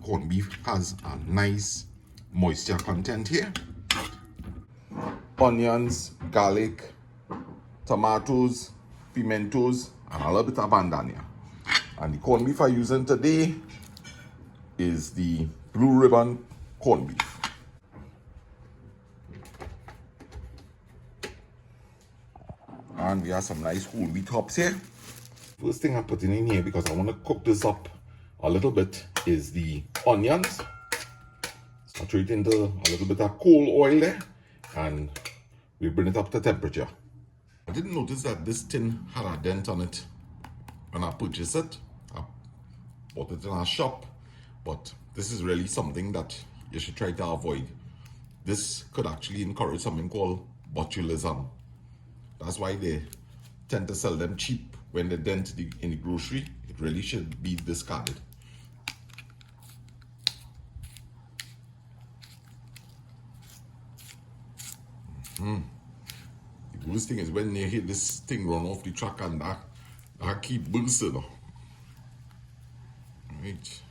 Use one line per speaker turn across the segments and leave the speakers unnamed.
corned beef has a nice moisture content here. Onions, garlic, tomatoes, pimentos, and a little bit of bandania. And the corned beef I'm using today is the Blue Ribbon corned beef. And we have some nice whole wheat hops here. First thing I'm putting in here, because I want to cook this up a little bit, is the onions. Saturate into a little bit of cold oil there, and we bring it up to temperature. I didn't notice that this tin had a dent on it when I purchased it. I bought it in a shop, but this is really something that you should try to avoid. This could actually encourage something called botulism. That's why they tend to sell them cheap when they dent in the grocery. It really should be discarded. The worst thing is when you hear this thing run off the track and that keep bursting. Right.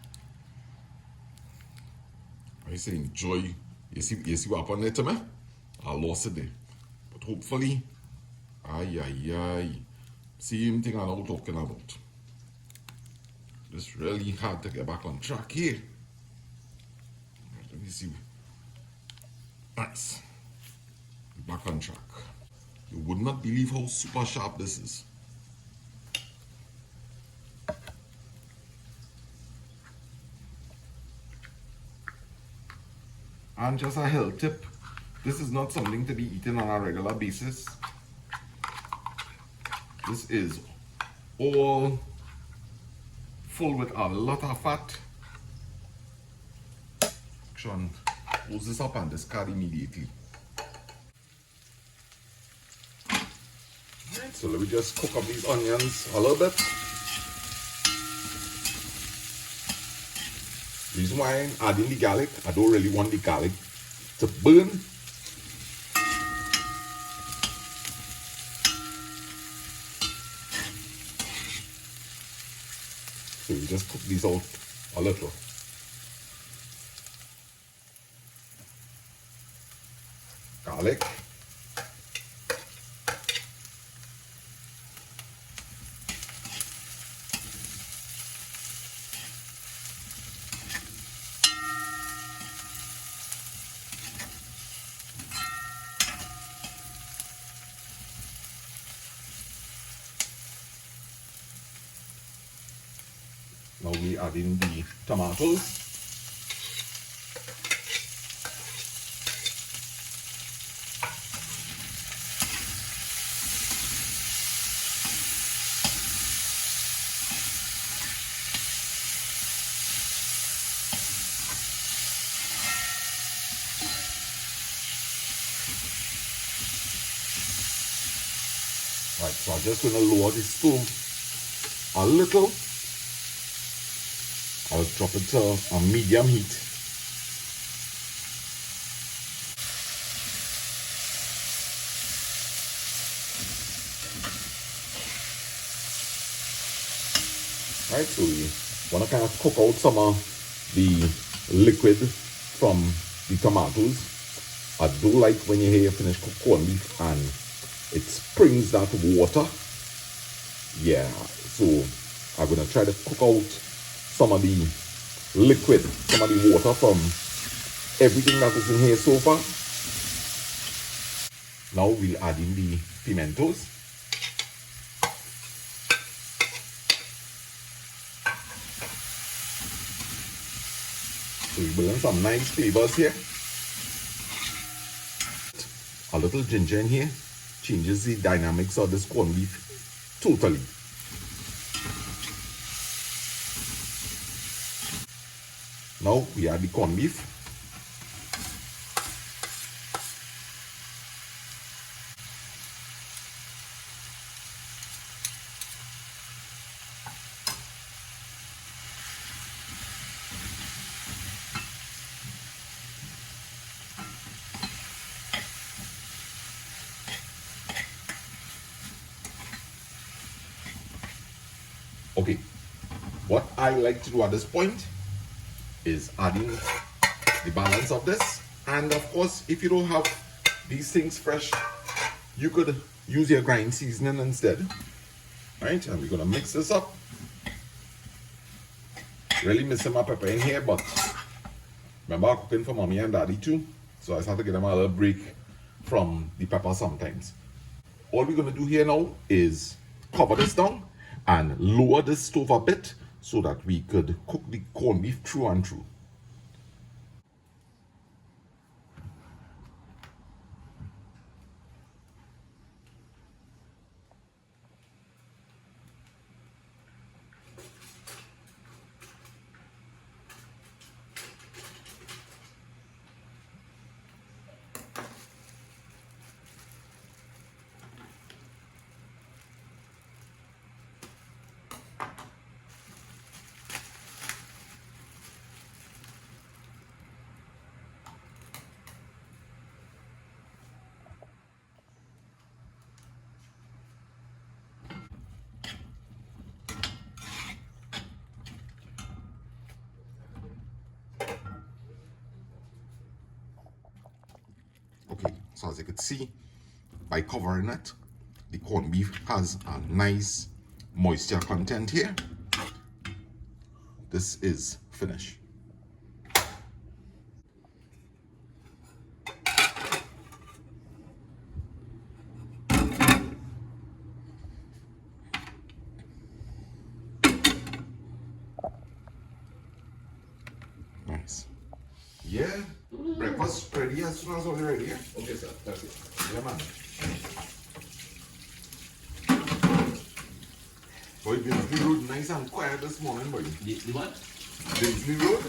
I say enjoy. You see what happened there to me? I lost it there. But hopefully, same thing I'm talking about. It's really hard to get back on track here. Let me see. Nice. Back on track. You would not believe how super sharp this is. And just a health tip, this is not something to be eaten on a regular basis. This is all full with a lot of fat. Sean, close this up and discard immediately. Right, so let me just cook up these onions a little bit. The reason why I'm adding the garlic, I don't really want the garlic to burn. So we just cook these out a little. Garlic. Now we add in the tomatoes. Right, so I'm just going to lower the stove a little. I'll drop it to a medium heat. Right, so we want to kind of cook out some of the liquid from the tomatoes. I do like when you hear you finish cook corned beef and it springs that water. Yeah, so I'm going to try to cook out some of the liquid, some of the water from everything that is in here so far. Now we'll add in the pimentos. So we bring in some nice flavors here. A little ginger in here changes the dynamics of this corned beef totally. Now we add the corned beef. Okay, what I like to do at this point is adding the balance of this. And of course, if you don't have these things fresh, you could use your grind seasoning instead. Right, and we're gonna mix this up. Really missing my pepper in here, but remember I'm cooking for mommy and daddy too, so I just have to give them a little break from the pepper sometimes. All we're gonna do here now is cover this down and lower the stove a bit so that we could cook the corned beef through and through. Okay, so as you can see, by covering it, the corned beef has a nice moisture content here. This is finished. Nice. Yeah, breakfast ready as soon as all ready. Yeah?
Okay, sir. That's it.
Yeah, man. Boy, Dinsbury Road nice and quiet this morning, boy.
The what?
Dinsbury Road?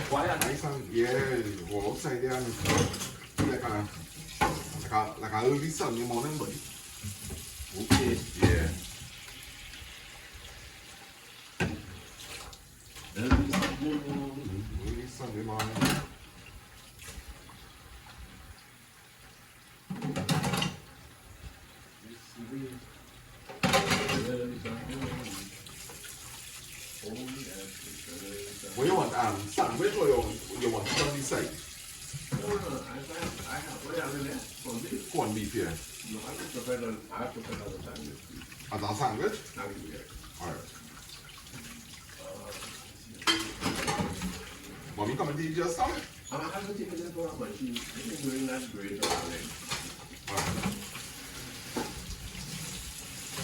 Quiet.
Nice and, yeah, go outside there and like a early Sunday morning, boy.
Okay.
Yeah. Early Sunday morning. What you want, sandwich or you want it on the side? Corned beef, yeah.
No, I prefer the sandwich.
As a sandwich?
Yeah.
Alright. Mommy coming to eat your stomach?
I haven't taken it for but she's been doing that great already.
Alright.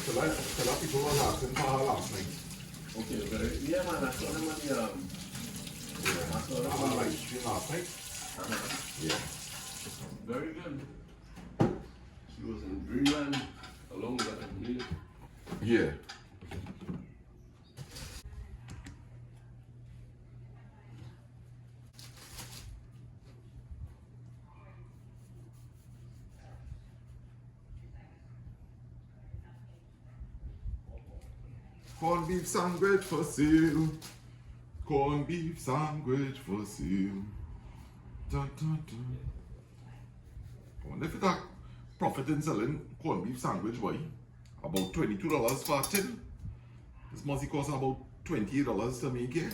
Tell her people were asking for her last night.
Okay, very. Yeah, man, I saw them on the I saw them on the
Live stream last night. Yeah.
Very good. She was in Greenland along with that music.
Yeah. Corned beef sandwich for sale. Corned beef sandwich for sale. Dun, dun, dun. I wonder if it's a profit in selling corned beef sandwich, boy. About $22 for a tin. This must cost about $28 to make it.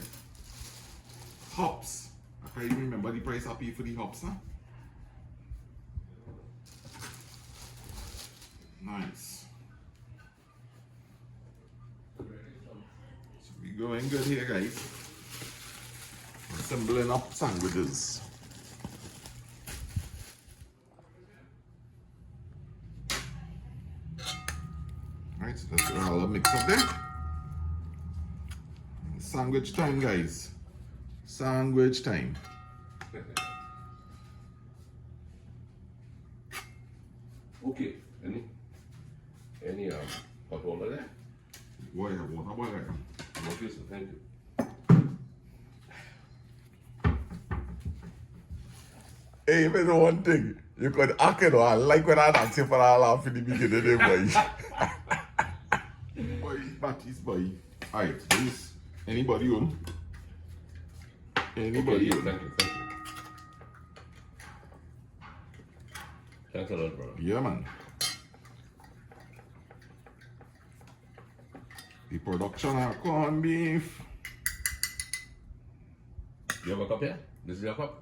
Hops. I can't even remember the price I paid for the hops, huh? Nice. So we going good here, guys. Assembling up sandwiches. Alright, so that's all the mix up there. Sandwich time, guys. Sandwich time.
Okay, any hot water there?
Boy, I have water, boy.
Okay, so thank you.
Hey, you know one thing. You could act it, or I like when I dance for a laugh in the beginning, boy. Boy, Batty's boy. Alright, please. Anybody on? Anybody
Okay,
on?
thank you. Thanks a lot, brother.
Yeah, man. The production of corned beef.
You have a cup here? This is your cup?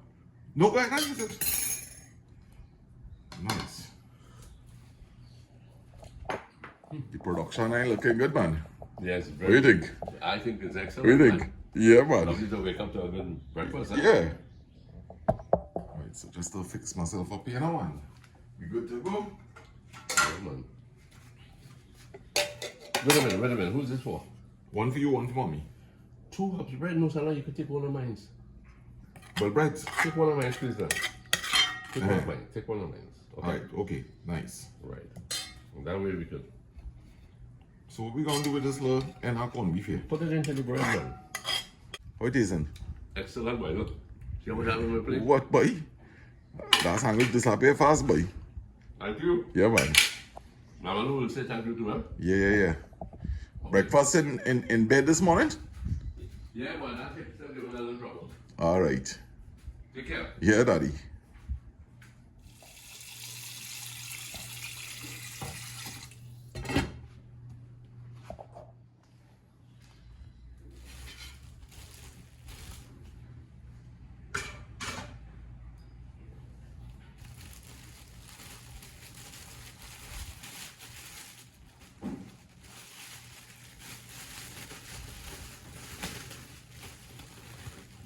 No, I can't use it. Nice. The production line looking good, man.
Yes,
What do you think?
I think it's
What
excellent.
do you think?
Man.
Yeah, man.
Lovely to wake up to a good breakfast. Huh?
Yeah. Right, so just to fix myself up here now, man. We good to go?
Yeah, man. Wait a minute. Who's this for?
One for you, one for mommy.
2 cups of bread? No, Salah, you could take one of mine.
Well, bread.
Take one of mine, please, then. Take one of mine. Take one of mine. Okay.
Alright, okay, nice.
Right. And that way we could
So what we gonna do with this little and our corned beef here?
put it into the bread, man.
How it isn't?
Excellent, boy. Look. See how much I have in my plate?
What, boy? That's how good disappear fast, boy.
Thank you.
Yeah, man.
Now, I will say thank you to him.
Yeah. Breakfast in bed this morning?
Yeah, man. I take some of the trouble.
Alright.
Take care.
Yeah, daddy.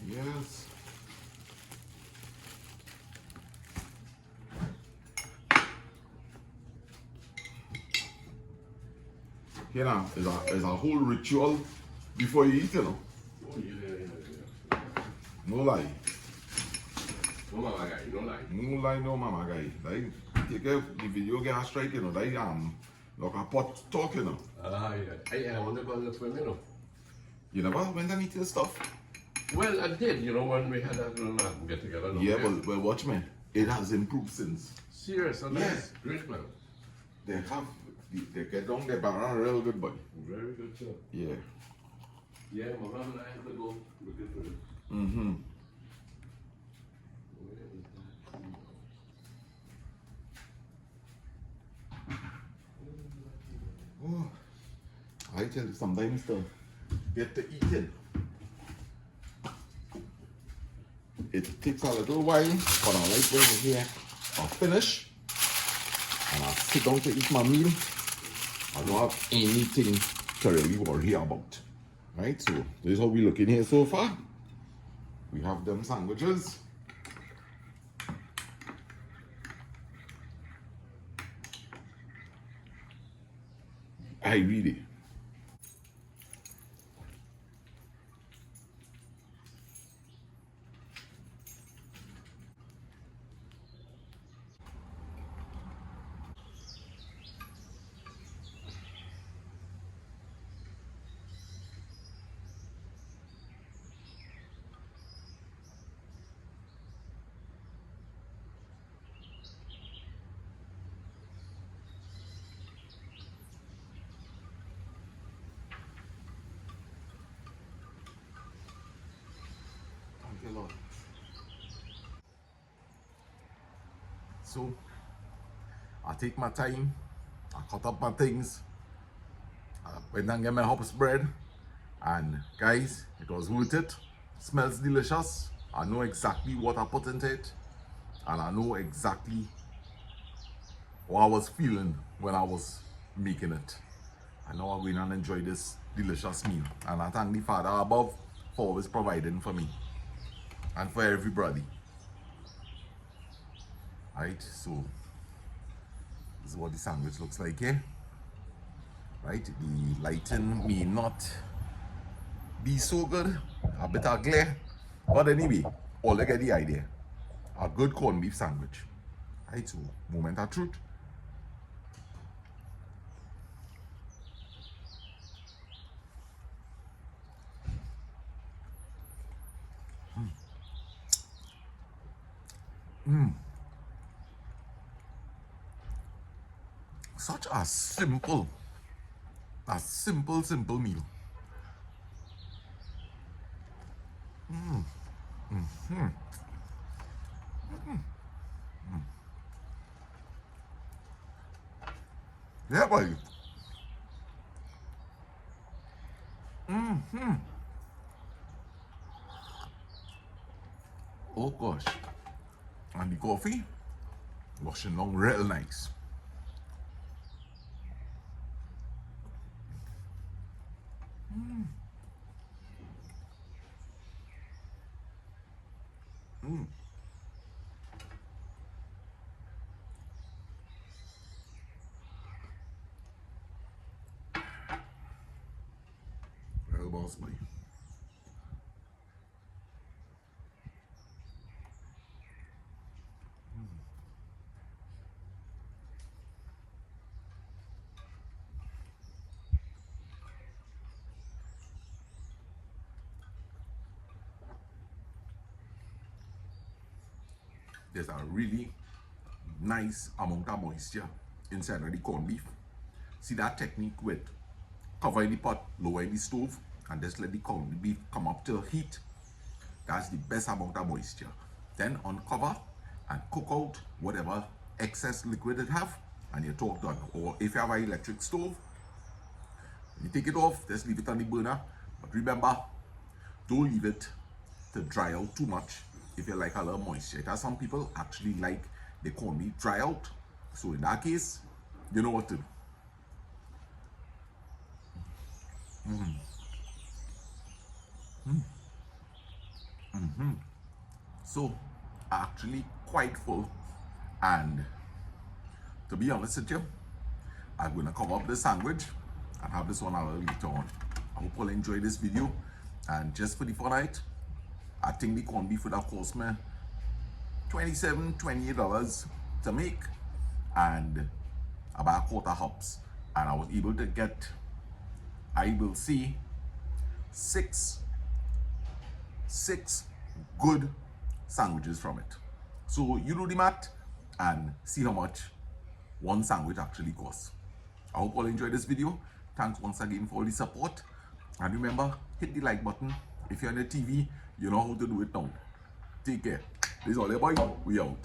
Yes. Here now is a whole ritual before you eat, you know.
Oh, yeah.
No lie.
No, mama guy. No lie.
No lie, no mama guy. Like, take care the video get a strike, you know, like like a pot talk, you know.
Yeah. I wonder about that for a minute.
You never went and eat this stuff?
Well, I did, when we had that little get together. No?
Yeah, but watch me. It has improved since.
Serious, and
Yeah.
that's great, man.
They get down their barrel real good, boy.
Very good, sir.
Yeah.
Yeah, my mom and I have to go looking for it.
Mm-hmm.
Where is that?
Oh, I tell you, sometimes to get to eating, it takes a little while, but I like when you here, I finish, and I sit down to eat my meal. I don't have anything to really worry about. Right, so this is how we looking here so far. We have them sandwiches. I really. Thank you, Lord. So, I take my time, I cut up my things, I went and get my hops bread, and guys, it was worth it. Smells delicious. I know exactly what I put into it, and I know exactly what I was feeling when I was making it. I know I'm going to enjoy this delicious meal, and I thank the Father above for always providing for me and for everybody. Right, so this is what the sandwich looks like here. Right, the lighting may not be so good, a bit ugly, but anyway, all you get the idea. A good corned beef sandwich. Right, so moment of truth. Such a simple meal. Yeah, boy. Oh gosh. And the coffee washing down real nice. Real boss boy. There's a really nice amount of moisture inside of the corned beef. See that technique with cover the pot, lower the stove, and just let the corned beef come up to heat. That's the best amount of moisture. Then uncover and cook out whatever excess liquid it have, and you're talk done. Or if you have an electric stove, you take it off, just leave it on the burner. But remember, don't leave it to dry out too much if you like a little moisture. Because some people actually like the corned beef dry out. So in that case, you know what to do. So actually quite full, and to be honest with you, I'm gonna cover up the sandwich and have this one a little later on. I hope you'll enjoy this video, and just for the fun night, I think the corned beef would have cost me $27-28 to make, and about a quarter hops, and I was able to get, I will say, six good sandwiches from it. So you do the math and see how much one sandwich actually costs. I hope you all enjoyed this video. Thanks once again for all the support, and remember, hit the like button. If you're on the TV, you know how to do it now. Take care. This is all your boy. We out.